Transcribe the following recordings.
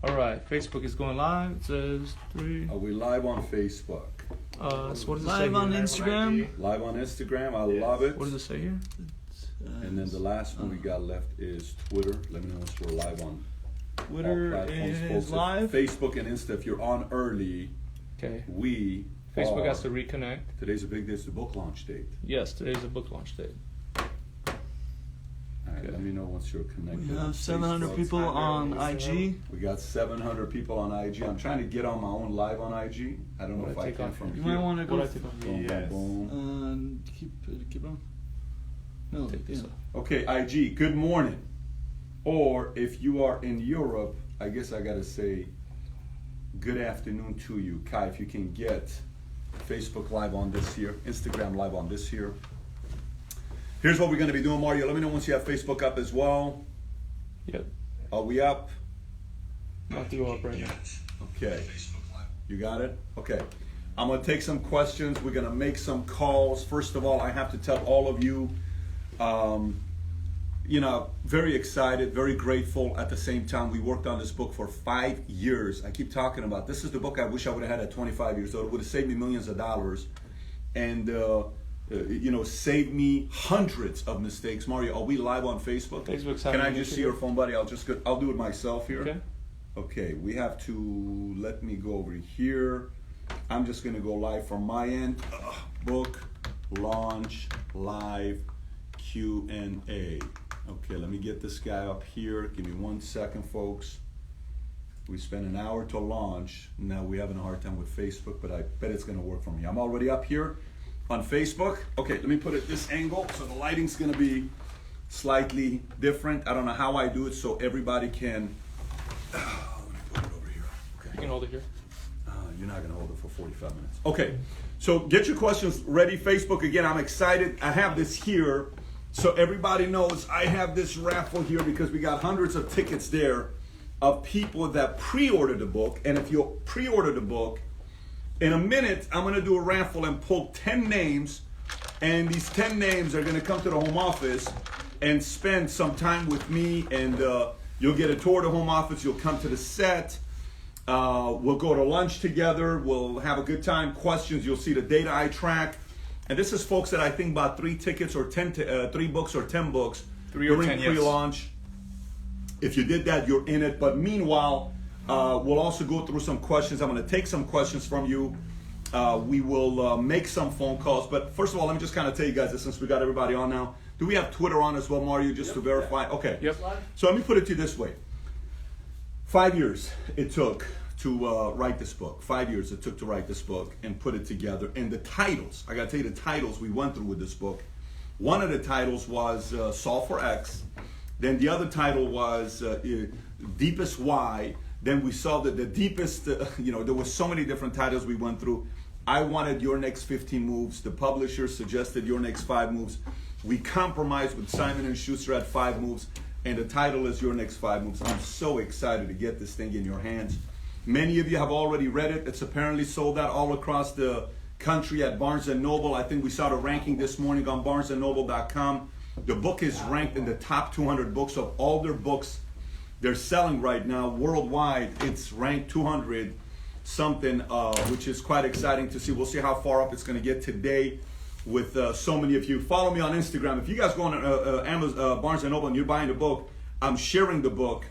All right, Facebook is going live. It says 3. Are we live on Facebook? So what does it say Live on here? Instagram. Live on Instagram. I love it. What does it say here? And then the last one we got left is Twitter. Let me know once we're live on Twitter all platforms. is Folks, live. Facebook and Insta. If you're on early, Okay. are. Facebook has to reconnect. Today's a big day. It's the book launch date. Yes, today's a book launch date. All right, Okay. let me know once you're connected. We have on 700 Facebook. people on IG. We got 700 people on IG. I'm trying to get on my own live on IG. I don't know What if I I take can off from You here. might want to go. What I take off? Boom, boom, boom. Keep on. No, Take this yeah. off. Okay, IG, good morning. Or if you are in Europe, I guess I gotta say good afternoon to you. Kai, if you can get Facebook live on this here, Instagram live on this here. Here's what we're gonna be doing, Mario. Let me know once you have Facebook up as well. Yep. Are we up? Not to go up right now. Okay. You got it? Okay. I'm gonna take some questions. We're gonna make some calls. First of all, I have to tell all of you, very excited, very grateful. At the same time, we worked on this book for 5 years. I keep talking about this is the book I wish I would have had at 25 years old. It would have saved me millions of dollars, and saved me hundreds of mistakes. Mario, are we live on Facebook? Facebook's Can having I an just issue see your here. phone, buddy? I'll do it myself here. Okay. Okay, we have to, let me go over here. I'm just gonna go live from my end. Book, launch, live, Q&A. Okay, let me get this guy up here. Give me 1 second, folks. We spent an hour to launch. Now we're having a hard time with Facebook, but I bet it's gonna work for me. I'm already up here on Facebook. Okay, let me put it this angle, so the lighting's gonna be slightly different. I don't know how I do it so everybody can, let me put it over here. Okay. You can hold it here. You're not gonna hold it for 45 minutes. Okay, so get your questions ready. Facebook, again, I'm excited. I have this here, so everybody knows I have this raffle here because we got hundreds of tickets there of people that pre-ordered the book. And if you pre-order the book, in a minute, I'm gonna do a raffle and pull 10 names, and these 10 names are gonna come to the home office and spend some time with me, and you'll get a tour of the home office, you'll come to the set, we'll go to lunch together, we'll have a good time, questions, you'll see the data I track. And this is folks that I think bought 3 tickets or 3 books or 10 books 3 or during 10, yes. pre-launch. If you did that, you're in it. But meanwhile, we'll also go through some questions. I'm gonna take some questions from you. We will make some phone calls. But first of all, let me just kind of tell you guys this, since we got everybody on now. Do we have Twitter on as well, Mario, just to verify? Okay. Yep. So let me put it to you this way. 5 years it took to write this book. 5 years it took to write this book and put it together. And the titles, I gotta tell you the titles we went through with this book. One of the titles was Solve for X. Then the other title was Deepest Why. Then we saw that the deepest, there were so many different titles we went through. I wanted Your Next 15 Moves. The publisher suggested Your Next 5 Moves. We compromised with Simon & Schuster at 5 Moves, and the title is Your Next 5 Moves. I'm so excited to get this thing in your hands. Many of you have already read it. It's apparently sold out all across the country at Barnes & Noble. I think we saw the ranking this morning on barnesandnoble.com. The book is ranked in the top 200 books of all their books they're selling right now worldwide. It's ranked 200 something, which is quite exciting to see. We'll see how far up it's going to get today with so many of you. Follow me on Instagram. If you guys go on Amazon, Barnes & Noble and you're buying the book, I'm sharing the book.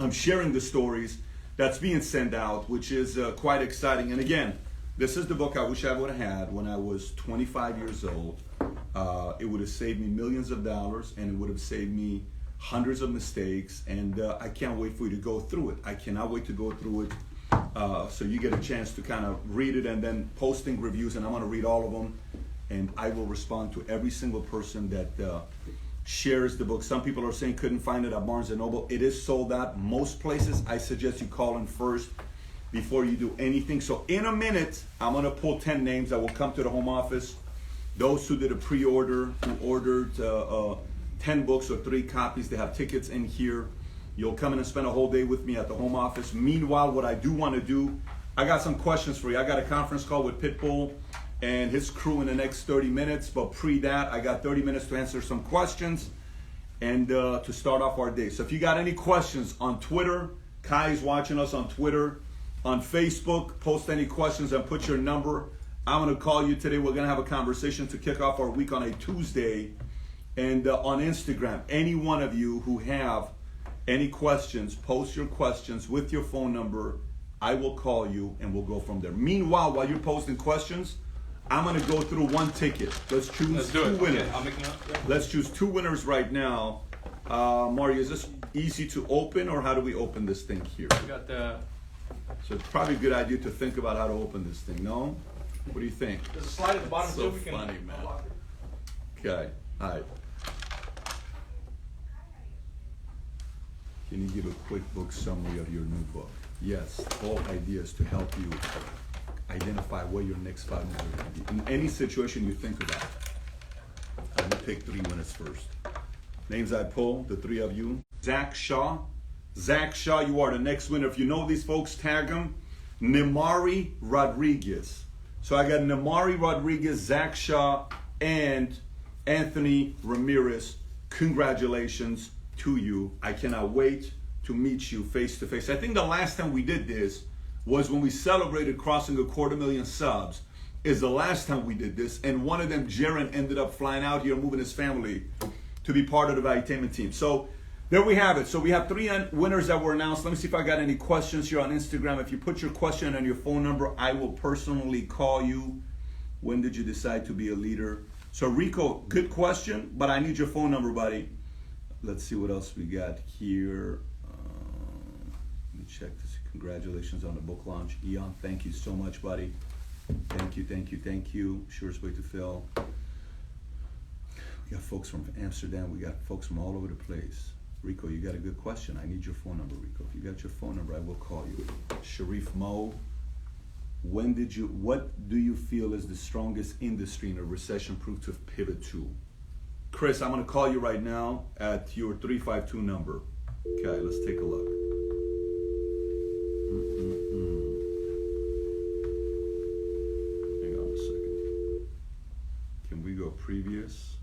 I'm sharing the stories that's being sent out, which is quite exciting. And again, this is the book I wish I would have had when I was 25 years old. It would have saved me millions of dollars, and it would have saved me hundreds of mistakes, and I can't wait for you to go through it. I cannot wait to go through it so you get a chance to kind of read it, and then posting reviews, and I'm going to read all of them, and I will respond to every single person that shares the book. Some people are saying couldn't find it at Barnes & Noble. It is sold out most places. I suggest you call in first before you do anything. So in a minute, I'm going to pull 10 names that will come to the home office. Those who did a pre-order, who ordered 10 books or 3 copies, they have tickets in here. You'll come in and spend a whole day with me at the home office. Meanwhile, what I do want to do, I got some questions for you. I got a conference call with Pitbull and his crew in the next 30 minutes. But pre that, I got 30 minutes to answer some questions and to start off our day. So if you got any questions on Twitter, Kai is watching us on Twitter, on Facebook. Post any questions and put your number. I'm going to call you today. We're going to have a conversation to kick off our week on a Tuesday. And on Instagram, any one of you who have any questions, post your questions with your phone number. I will call you and we'll go from there. Meanwhile, while you're posting questions, I'm going to go through one ticket. Let's choose two winners. Okay, I'll make it up. Yeah. Let's choose two winners right now. Mario, is this easy to open, or how do we open this thing here? We got the. So it's probably a good idea to think about how to open this thing, no? What do you think? There's a slide at the bottom So too. We can funny, man. unlock it. Okay, all right. Can you give a quick book summary of your new book? Yes, all ideas to help you identify where your next 5 minutes are going to be. In any situation you think about. I'm going to pick 3 winners first. Names I pull, the 3 of you. Zach Shaw. Zach Shaw, you are the next winner. If you know these folks, tag them. Nimari Rodriguez. So I got Nimari Rodriguez, Zach Shaw, and Anthony Ramirez. Congratulations to you. I cannot wait to meet you face to face. I think the last time we did this was when we celebrated crossing 250,000 subs. Is the last time we did this, and one of them, Jaron, ended up flying out here, moving his family to be part of the Valuetainment team. So there we have it. So we have 3 winners that were announced. Let me see if I got any questions here on Instagram. If you put your question and your phone number, I will personally call you. When did you decide to be a leader? So Rico, good question, but I need your phone number, buddy. Let's see what else we got here. Let me check this. Congratulations on the book launch. Eon, thank you so much, buddy. Thank you, thank you, thank you. Surest way to fill. We got folks from Amsterdam. We got folks from all over the place. Rico, you got a good question. I need your phone number, Rico. If you got your phone number, I will call you. Sharif Mo, what do you feel is the strongest industry in a recession-proof to pivot to? Chris, I'm going to call you right now at your 352 number. Okay, let's take a look. Hang on a second. Can we go previous?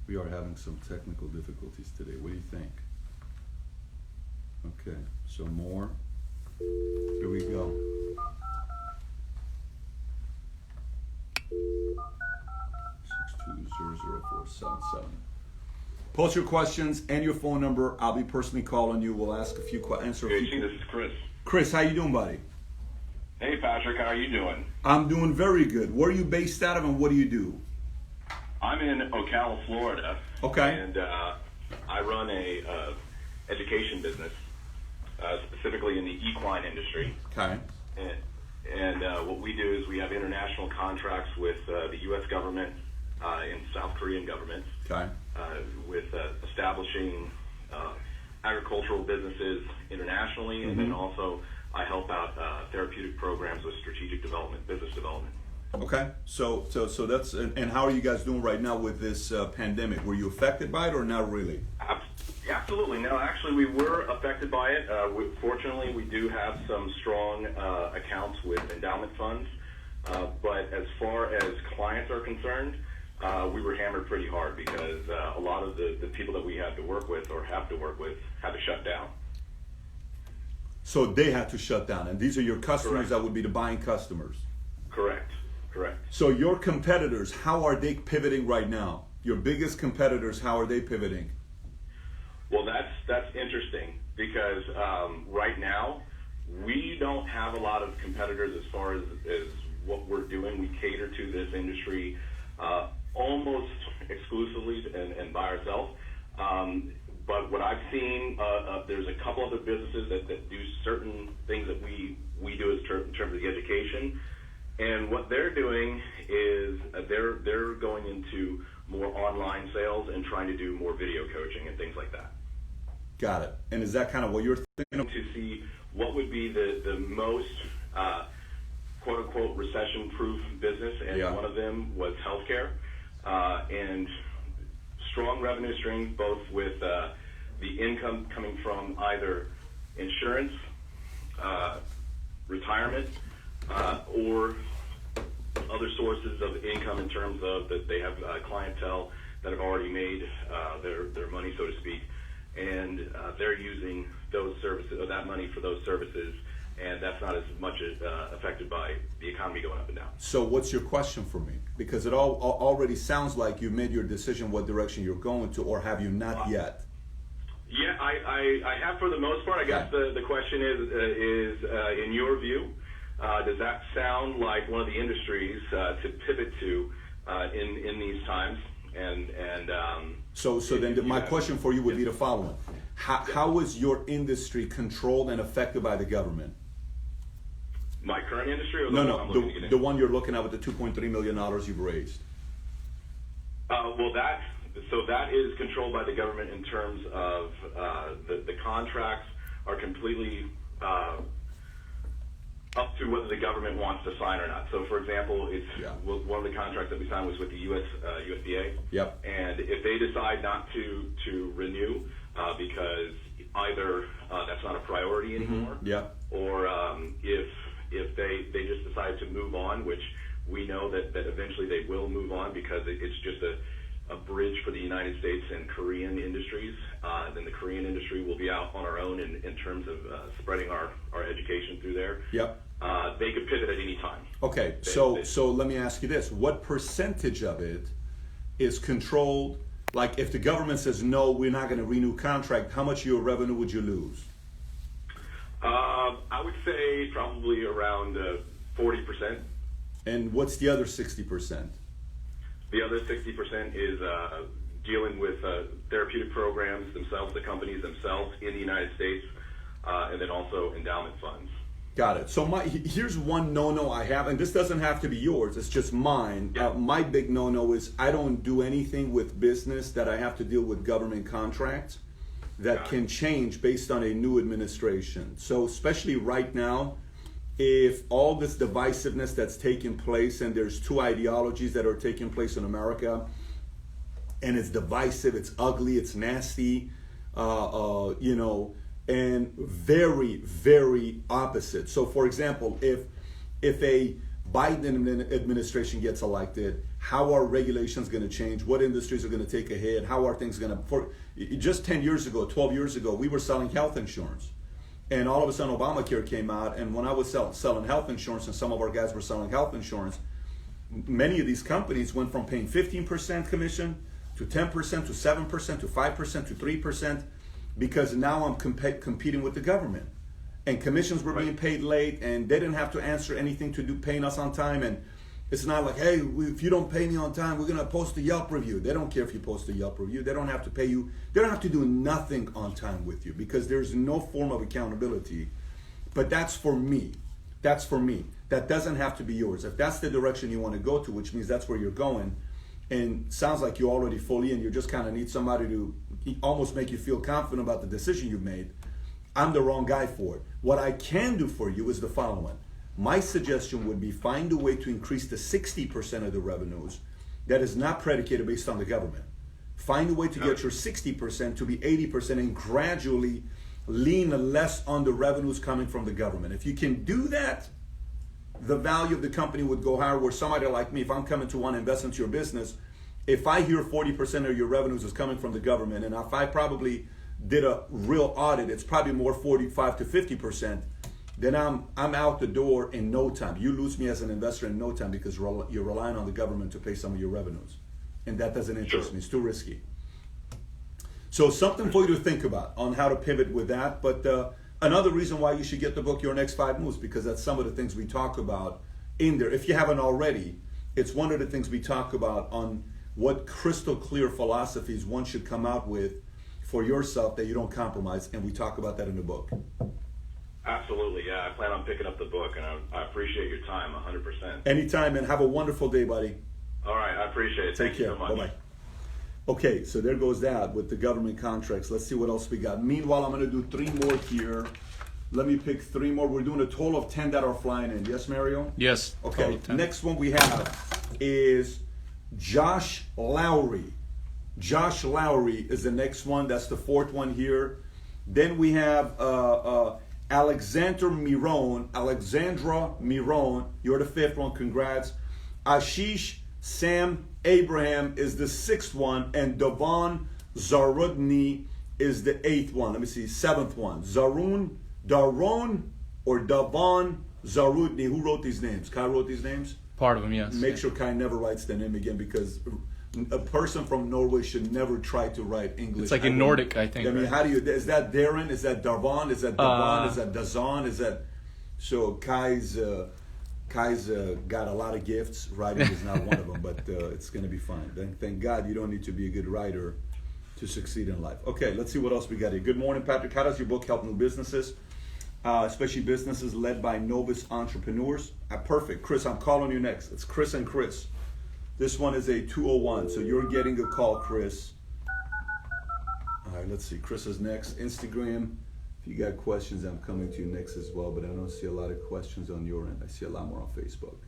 We are having some technical difficulties today. What do you think? Okay, so more. Here we go. Post your questions and your phone number. I'll be personally calling you. We'll ask a few questions. Hey, this is Chris. Chris, how you doing, buddy? Hey, Patrick, how are you doing? I'm doing very good. Where are you based out of, and what do you do? I'm in Ocala, Florida. Okay. And I run a education business, specifically in the equine industry. Okay. And what we do is we have international contracts with the U.S. government and South Korean governments. Okay. With establishing agricultural businesses internationally, and then also I help out therapeutic programs with strategic development, business development. Okay, so that's, and how are you guys doing right now with this pandemic? Were you affected by it or not really? Absolutely. No, actually we were affected by it. Fortunately, we do have some strong accounts with endowment funds, but as far as clients are concerned, we were hammered pretty hard because a lot of the people that we had to work with or have to work with had to shut down. So they had to shut down, and these are your customers. Correct. That would be the buying customers. Correct. So your competitors, how are they pivoting right now? Your biggest competitors, how are they pivoting? Well, that's interesting because right now we don't have a lot of competitors as far as what we're doing. We cater to this industry almost exclusively and by ourselves. But what I've seen, there's a couple other businesses that do certain things that we do in terms of the education. And what they're doing is they're going into more online sales and trying to do more video coaching and things like that. Got it. And is that kind of what you're thinking? To see what would be the most quote-unquote recession-proof business, and one of them was healthcare. And strong revenue streams, both with the income coming from either insurance, retirement, or other sources of income in terms of that they have clientele that have already made their money, so to speak. and they're using those services, or that money for those services, and that's not as much affected by the economy going up and down. So what's your question for me? Because it already sounds like you made your decision what direction you're going to, or have you not yet? Yeah, I have for the most part. I guess the question is in your view, does that sound like one of the industries to pivot to in these times? So then my question for you would be the following: how is your industry controlled and affected by the government? My current industry, or the one you're looking at with the $2.3 million you've raised? Well, that is controlled by the government in terms of the contracts are completely up to whether the government wants to sign or not. So, for example, one of the contracts that we signed was with the USDA. Yep. And if they decide not to renew because either that's not a priority anymore, or if they just decide to move on, which we know that eventually they will move on because it's just a bridge for the United States and Korean industries, then the Korean industry will be out on our own in terms of spreading our education through there. Yep. They could pivot at any time. Okay, so let me ask you this. What percentage of it is controlled? Like if the government says, no, we're not going to renew contract, how much of your revenue would you lose? I would say probably around 40%. And what's the other 60%? The other 60% is dealing with therapeutic programs themselves, the companies themselves in the United States, and then also endowment funds. Got it. So here's one no-no I have, and this doesn't have to be yours, it's just mine. Yeah. My big no-no is I don't do anything with business that I have to deal with government contracts that can change based on a new administration. So especially right now, if all this divisiveness that's taking place, and there's two ideologies that are taking place in America, and it's divisive, it's ugly, it's nasty, and very, very opposite. So for example, if a Biden administration gets elected, how are regulations going to change? What industries are going to take a hit? How are things going to... Just 10 years ago, 12 years ago, we were selling health insurance. And all of a sudden Obamacare came out, and when I was selling health insurance and some of our guys were selling health insurance, many of these companies went from paying 15% commission to 10% to 7% to 5% to 3%, because now I'm competing with the government. And commissions were being paid late, and they didn't have to answer anything to do paying us on time. And it's not like, hey, if you don't pay me on time, we're going to post a Yelp review. They don't care if you post a Yelp review. They don't have to pay you. They don't have to do nothing on time with you because there's no form of accountability. But that's for me. That's for me. That doesn't have to be yours. If that's the direction you want to go to, which means that's where you're going, and sounds like you're already fully in, you just kind of need somebody to almost make you feel confident about the decision you've made, I'm the wrong guy for it. What I can do for you is the following. My suggestion would be find a way to increase the 60% of the revenues that is not predicated based on the government. Find a way to get your 60% to be 80% and gradually lean less on the revenues coming from the government. If you can do that, the value of the company would go higher, where somebody like me, if I'm coming to want to invest into your business, if I hear 40% of your revenues is coming from the government, and if I probably did a real audit, it's probably more 45 to 50%, then I'm out the door in no time. You lose me as an investor in no time because you're relying on the government to pay some of your revenues. And that doesn't interest me. It's too risky. So something for you to think about on how to pivot with that. But another reason why you should get the book, Your Next 5 Moves, because that's some of the things we talk about in there. If you haven't already, it's one of the things we talk about on what crystal clear philosophies one should come out with for yourself that you don't compromise. And we talk about that in the book. Absolutely, yeah. I plan on picking up the book, and I appreciate your time 100%. Anytime, and have a wonderful day, buddy. All right, I appreciate it. Take care. You so much. Bye-bye. Okay, so there goes that with the government contracts. Let's see what else we got. Meanwhile, I'm going to do 3 more here. Let me pick 3 more. We're doing a total of 10 that are flying in. Yes, Mario? Yes. Okay, next one we have is Josh Lowry. Josh Lowry is the next one. That's the 4th one here. Then we have Alexandra Miron. You're the 5th one. Congrats. Ashish Sam Abraham is the 6th one. And Devon Zarudny is the 8th one. Let me see, 7th one. Zaroon, Daron, or Davon Zarutni. Who wrote these names? Kai wrote these names? Part of them, yes. Make sure Kai never writes the name again, because a person from Norway should never try to write English. It's like in Nordic, I think. I mean, right? how do you, is that Darren? Is that Darvon? Is that Davon? Is that Dazon? Is that, so Kai's got a lot of gifts. Writing is not one of them, but it's going to be fine. Thank God you don't need to be a good writer to succeed in life. Okay, let's see what else we got here. Good morning, Patrick. How does your book help new businesses, especially businesses led by novice entrepreneurs? Perfect. Chris, I'm calling you next. It's Chris and Chris. This one is a 201, so you're getting a call, Chris. All right, let's see. Chris is next. Instagram. If you got questions, I'm coming to you next as well, but I don't see a lot of questions on your end. I see a lot more on Facebook.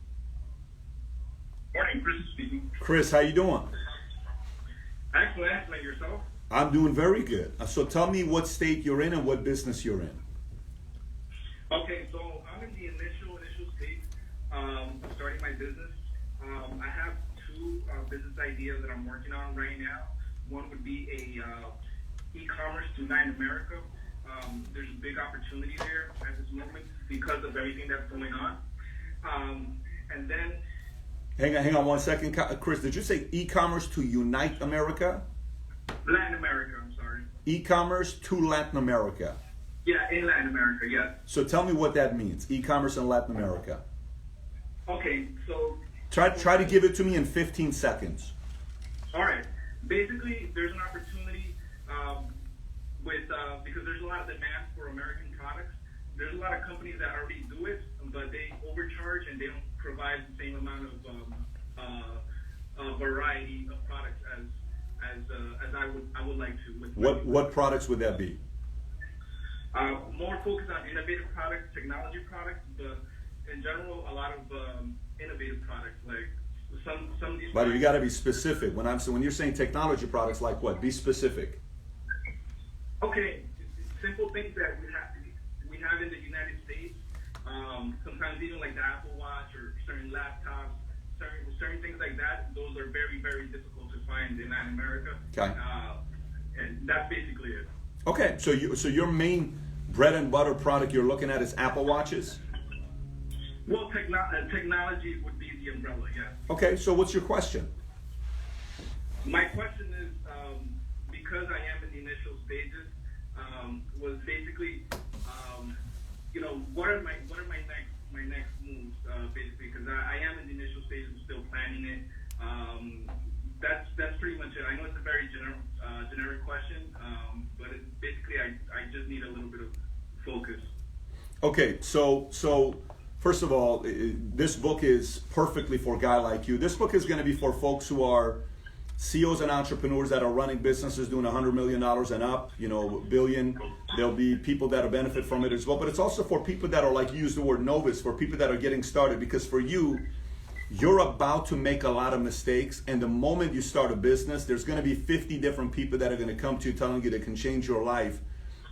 Morning, Chris speaking. Chris, how you doing? Excellent. Yourself? I'm doing very good. So tell me what state you're in and what business you're in. Okay, so I'm in the initial stage of starting my business. I have two business ideas that I'm working on right now. One would be a e-commerce to Latin America. There's a big opportunity there at this moment because of everything that's going on. And then... Hang on 1 second. Chris, did you say e-commerce to Unite America? Latin America, I'm sorry. E-commerce to Latin America. Yeah, in Latin America, yes. So tell me what that means, e-commerce in Latin America. Okay, so... Try to give it to me in 15 seconds. All right. Basically, there's an opportunity because there's a lot of demand for American products. There's a lot of companies that already do it, but they overcharge and they don't provide the same amount of variety of products as I would like to. What products would that be? More focused on innovative products, technology products, but in general, a lot of innovative products like some of these. But you got to be specific. When you're saying technology products, like what? Be specific. Okay, simple things that we have in the United States. Sometimes even like the Apple Watch or certain laptops, certain things like that. Those are very, very difficult to find in Latin America. Okay. And that's basically it. Okay, so your main bread and butter product you're looking at is Apple Watches? Well, technology would be the umbrella, yes. Okay, so what's your question? My question is, because I am in the initial stages, was basically, what are my next moves, basically, because I am in the initial stages, still planning it. That's pretty much it. I know it's a very generic question, but basically I just need a little bit of focus. Okay, so first of all, this book is perfectly for a guy like you. This book is going to be for folks who are CEOs and entrepreneurs that are running businesses doing $100 million and up, billion. There'll be people that'll benefit from it as well. But it's also for people that are, like you use the word novice, for people that are getting started. Because for you, you're about to make a lot of mistakes. And the moment you start a business, there's going to be 50 different people that are going to come to you telling you they can change your life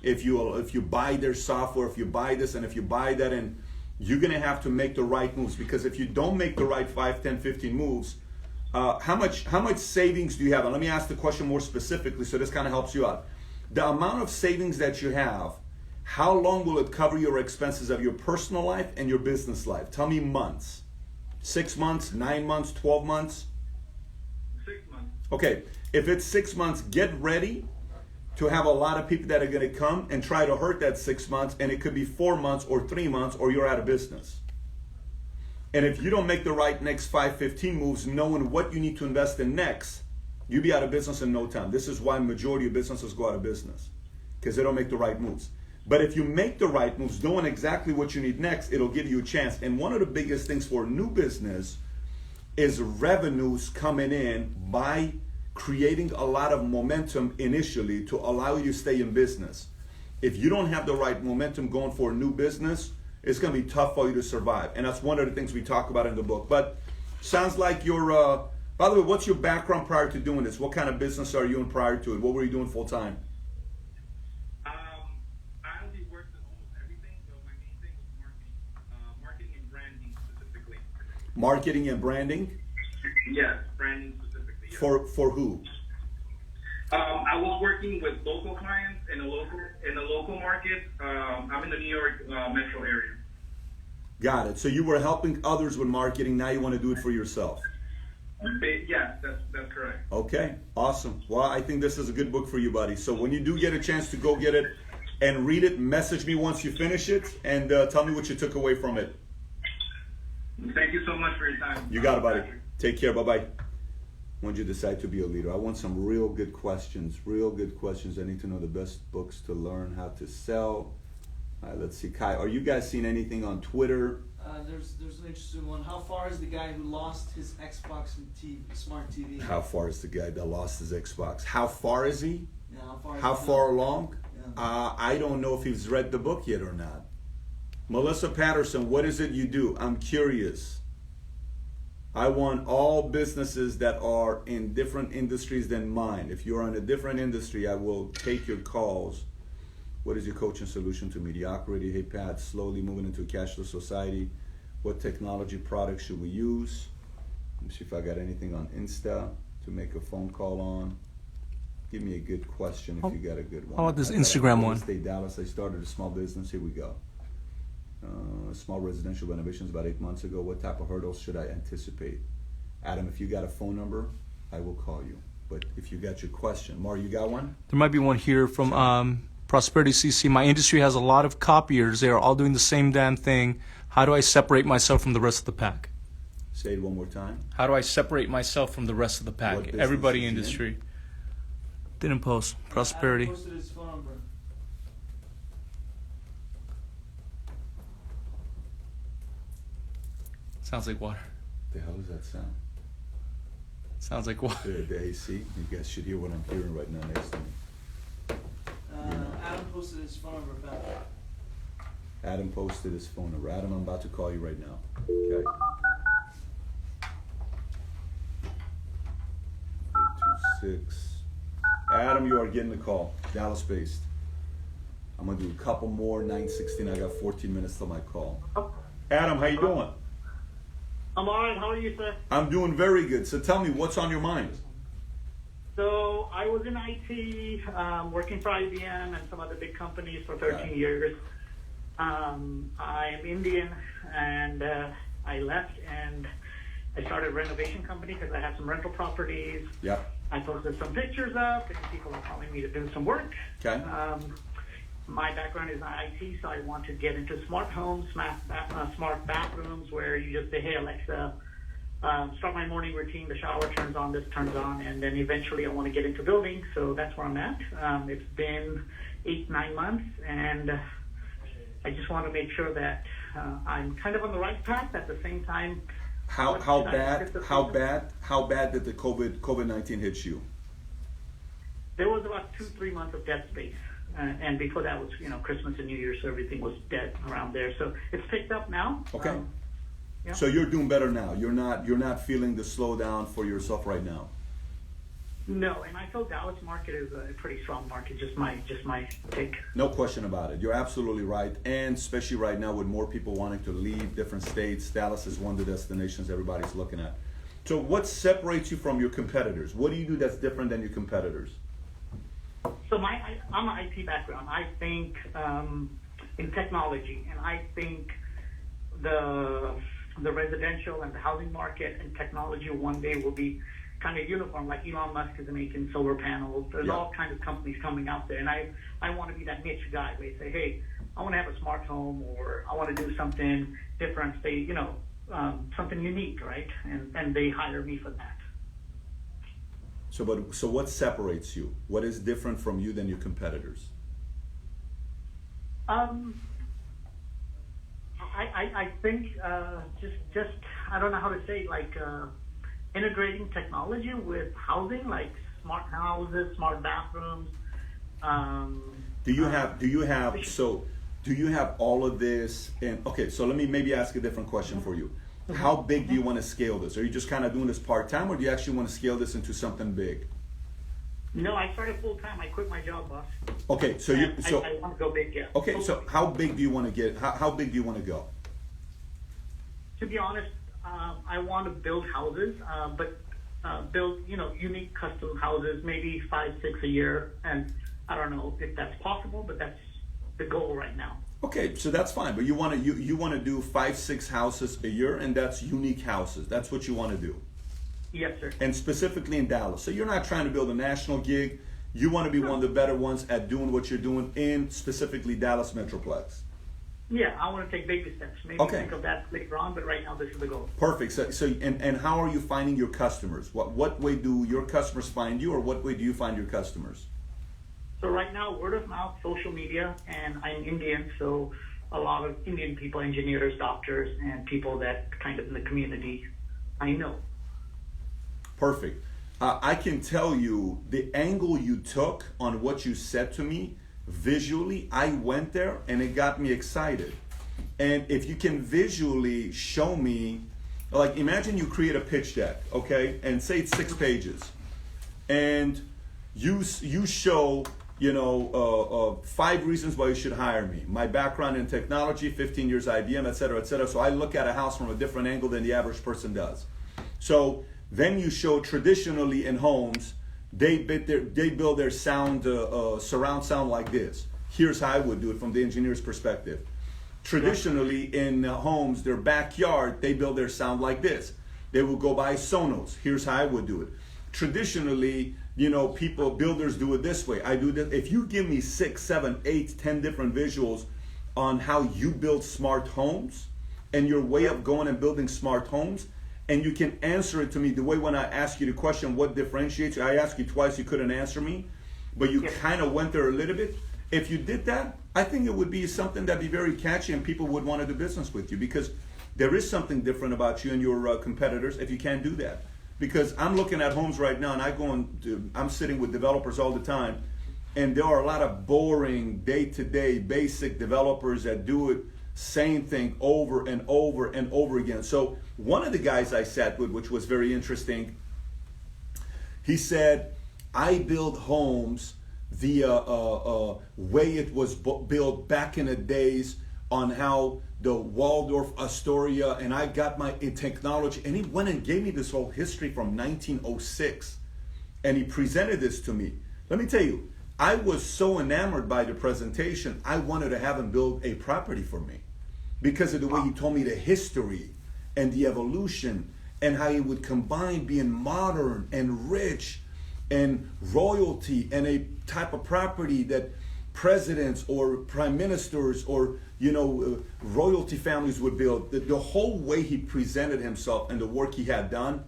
if you buy their software, if you buy this, and if you buy that. And you're going to have to make the right moves. Because if you don't make the right 5, 10, 15 moves, how much savings do you have? And let me ask the question more specifically, so this kind of helps you out. The amount of savings that you have, how long will it cover your expenses of your personal life and your business life? Tell me months. 6 months, 9 months, 12 months? 6 months. Okay, if it's 6 months, get ready to have a lot of people that are going to come and try to hurt that 6 months, and it could be 4 months or 3 months, or you're out of business. And if you don't make the right next 5, 15 moves, knowing what you need to invest in next, you'll be out of business in no time. This is why majority of businesses go out of business, because they don't make the right moves. But if you make the right moves, knowing exactly what you need next, it'll give you a chance. And one of the biggest things for a new business is revenues coming in by creating a lot of momentum initially to allow you to stay in business. If you don't have the right momentum going for a new business, it's going to be tough for you to survive. And that's one of the things we talk about in the book. But sounds like you're, by the way, what's your background prior to doing this? What kind of business are you in prior to it? What were you doing full time? I only worked in almost everything, but my main thing was marketing and branding specifically. Marketing and branding? Yes, branding specifically. Yes. For who? I was working with local clients in a local market. I'm in the New York metro area. Got it. So you were helping others with marketing. Now you want to do it for yourself. Yes, that's correct. Okay, awesome. Well, I think this is a good book for you, buddy. So when you do get a chance to go get it and read it, message me once you finish it and tell me what you took away from it. Thank you so much for your time. You got it, buddy. Take care. Bye-bye. When did you decide to be a leader? I want some real good questions. Real good questions. I need to know the best books to learn how to sell. All right, let's see. Kai, are you guys seeing anything on Twitter? There's an interesting one. How far is the guy who lost his Xbox and smart TV? How far is the guy that lost his Xbox? How far is he? Yeah, how far? How far along? Yeah. I don't know if he's read the book yet or not. Melissa Patterson, what is it you do? I'm curious. I want all businesses that are in different industries than mine. If you're in a different industry, I will take your calls. What is your coaching solution to mediocrity? Hey, Pat, slowly moving into a cashless society. What technology products should we use? Let me see if I got anything on Insta to make a phone call on. Give me a good question if you got a good one. How about this Instagram one? State Dallas. I started a small business. Here we go. Small residential renovations about 8 months ago. What type of hurdles should I anticipate? Adam, if you got a phone number, I will call you. But if you got your question, Mar, you got one? There might be one here from Prosperity CC. My industry has a lot of copiers. They are all doing the same damn thing. How do I separate myself from the rest of the pack? Say it one more time. How do I separate myself from the rest of the What pack? business Everybody is he in? industry. Didn't post. Prosperity. Adam posted his phone number. Sounds like water. The hell does that sound? Sounds like water. The AC. You guys should hear what I'm hearing right now next to me. Adam posted his phone number, Pat. Adam posted his phone number. Adam, I'm about to call you right now. Okay. 826. Adam, you are getting the call. Dallas based. I'm gonna do a couple more. 9:16. I got 14 minutes till my call. Adam, how you doing? I'm all right. How are you, sir? I'm doing very good. So tell me, what's on your mind? So I was in IT, working for IBM and some other big companies for 13 years. I'm Indian, and I left and I started a renovation company because I have some rental properties. Yep. I posted some pictures up, and people are calling me to do some work. Okay. My background is in IT, so I want to get into smart homes, smart bathrooms, where you just say, "Hey, Alexa, start my morning routine. The shower turns on, this turns on," and then eventually I want to get into buildings. So that's where I'm at. It's been 8-9 months, and I just want to make sure that I'm kind of on the right path. At the same time, How bad did the COVID-19 hit you? there was about 2-3 months of dead space. And before that was, Christmas and New Year, so everything was dead around there. So it's picked up now. Okay. Yeah. So you're doing better now. You're not feeling the slowdown for yourself right now. No, and I feel Dallas market is a pretty strong market. Just my take. No question about it. You're absolutely right. And especially right now with more people wanting to leave different states, Dallas is one of the destinations everybody's looking at. So what separates you from your competitors? What do you do that's different than your competitors? So I'm an IT background. I think in technology, and I think the residential and the housing market and technology one day will be kind of uniform. Like Elon Musk is making solar panels. There's all kinds of companies coming out there, and I want to be that niche guy where you say, hey, I want to have a smart home, or I want to do something different, say, something unique, right? And they hire me for that. So what separates you? What is different from you than your competitors? I think just I don't know how to say, like integrating technology with housing, like smart houses, smart bathrooms. Do you have all of this? And okay, so let me maybe ask a different question for you. How big do you want to scale this? Are you just kind of doing this part-time, or do you actually want to scale this into something big? No, I started full-time. I quit my job, boss. Okay, so I want to go big, yeah. Okay, so how big do you want to get? How big do you want to go? To be honest, I want to build houses, but build, unique custom houses, maybe 5, 6 a year. And I don't know if that's possible, but that's the goal right now. Okay, so that's fine. But you want to do 5, 6 houses a year, and that's unique houses. That's what you want to do. Yes, sir. And specifically in Dallas. So you're not trying to build a national gig. You want to be one of the better ones at doing what you're doing in specifically Dallas Metroplex. Yeah, I want to take baby steps. Maybe think of that later on, but right now this is the goal. Perfect. So and how are you finding your customers? What way do your customers find you, or what way do you find your customers? So right now, word of mouth, social media, and I'm Indian, so a lot of Indian people, engineers, doctors, and people that kind of in the community I know. Perfect. I can tell you the angle you took on what you said to me visually, I went there and it got me excited. And if you can visually show me, like imagine you create a pitch deck, okay, and say it's 6 pages, and you show 5 reasons why you should hire me. My background in technology, 15 years IBM, et cetera, et cetera. So I look at a house from a different angle than the average person does. So then you show traditionally in homes, they build their sound, surround sound like this. Here's how I would do it from the engineer's perspective. Traditionally in homes, their backyard, they build their sound like this. They will go by Sonos. Here's how I would do it. Traditionally, builders do it this way. I do this. If you give me 6, 7, 8, 10 different visuals on how you build smart homes and your way of going and building smart homes, and you can answer it to me the way when I ask you the question, what differentiates you? I asked you twice, you couldn't answer me, but you kind of went there a little bit. If you did that, I think it would be something that'd be very catchy and people would want to do business with you, because there is something different about you and your competitors if you can't do that. Because I'm looking at homes right now, and I'm sitting with developers all the time, and there are a lot of boring, day-to-day, basic developers that do it same thing over and over and over again. So one of the guys I sat with, which was very interesting, he said, I build homes the way it was built back in the days on how the Waldorf Astoria, and I got my technology, and he went and gave me this whole history from 1906, and he presented this to me. Let me tell you, I was so enamored by the presentation, I wanted to have him build a property for me because of the way he told me the history and the evolution and how he would combine being modern and rich and royalty and a type of property that presidents or prime ministers or royalty families would build. The whole way he presented himself and the work he had done,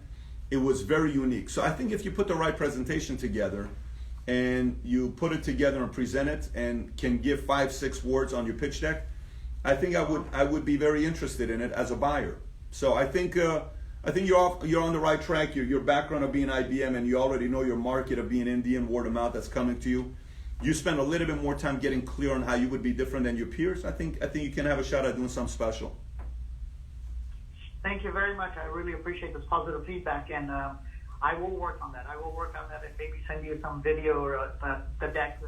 it was very unique. So I think if you put the right presentation together and you put it together and present it and can give 5, 6 words on your pitch deck, I think I would be very interested in it as a buyer. So I think you're on the right track. Your background of being IBM, and you already know your market of being Indian, word of mouth that's coming to you. You spend a little bit more time getting clear on how you would be different than your peers. I think you can have a shot at doing something special. Thank you very much. I really appreciate this positive feedback, and I will work on that. I will work on that and maybe send you some video or the deck.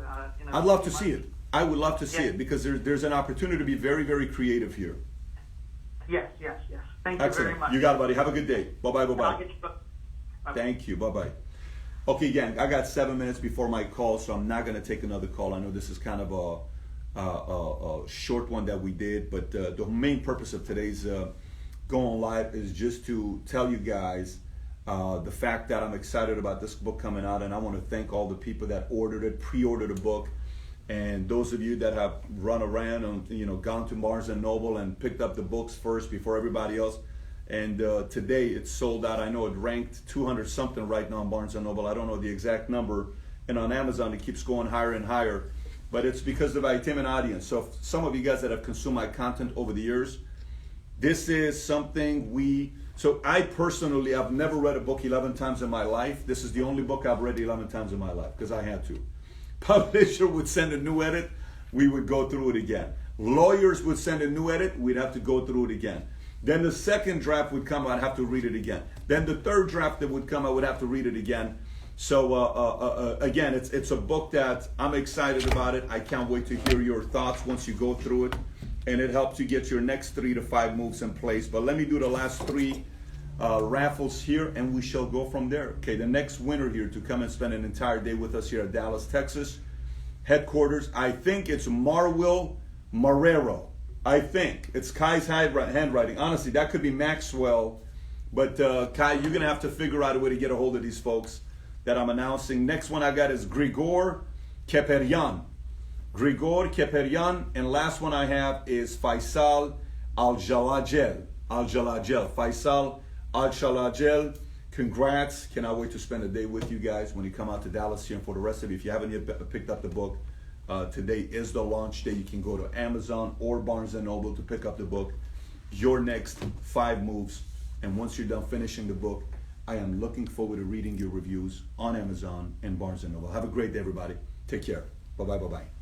I'd love to see it. I would love to see it because there's an opportunity to be very, very creative here. Yes. Thank you Excellent. very much. You got it, buddy. Have a good day. Bye-bye. Bye-bye. Thank you. Bye-bye. Okay, again, I got 7 minutes before my call, so I'm not going to take another call. I know this is kind of a short one that we did, but the main purpose of today's going live is just to tell you guys the fact that I'm excited about this book coming out, and I want to thank all the people that pre-ordered the book, and those of you that have run around and gone to Barnes and Noble and picked up the books first before everybody else. And today it's sold out. I know it ranked 200 something right now on Barnes & Noble. I don't know the exact number. And on Amazon, it keeps going higher and higher. But it's because of my team and audience. So some of you guys that have consumed my content over the years, this is something so I personally, I've never read a book 11 times in my life. This is the only book I've read 11 times in my life because I had to. Publisher would send a new edit, we would go through it again. Lawyers would send a new edit, we'd have to go through it again. Then the second draft would come, I'd have to read it again. Then the third draft that would come, I would have to read it again. So again, it's a book that I'm excited about it. I can't wait to hear your thoughts once you go through it. And it helps you get your next 3 to 5 moves in place. But let me do the last 3 raffles here, and we shall go from there. Okay, the next winner here to come and spend an entire day with us here at Dallas, Texas headquarters. I think it's Marwil Marrero. I think it's Kai's handwriting. Honestly, that could be Maxwell, but Kai, you're gonna have to figure out a way to get a hold of these folks that I'm announcing. Next one I got is Grigor Keperyan. Grigor Keperyan, and last one I have is Faisal Al-Jalajel. Faisal Al-Jalajel, congrats. Cannot wait to spend a day with you guys when you come out to Dallas here. And for the rest of you, if you haven't yet picked up the book, today is the launch day. You can go to Amazon or Barnes & Noble to pick up the book, Your Next 5 Moves. And once you're done finishing the book, I am looking forward to reading your reviews on Amazon and Barnes & Noble. Have a great day, everybody. Take care. Bye-bye, bye-bye.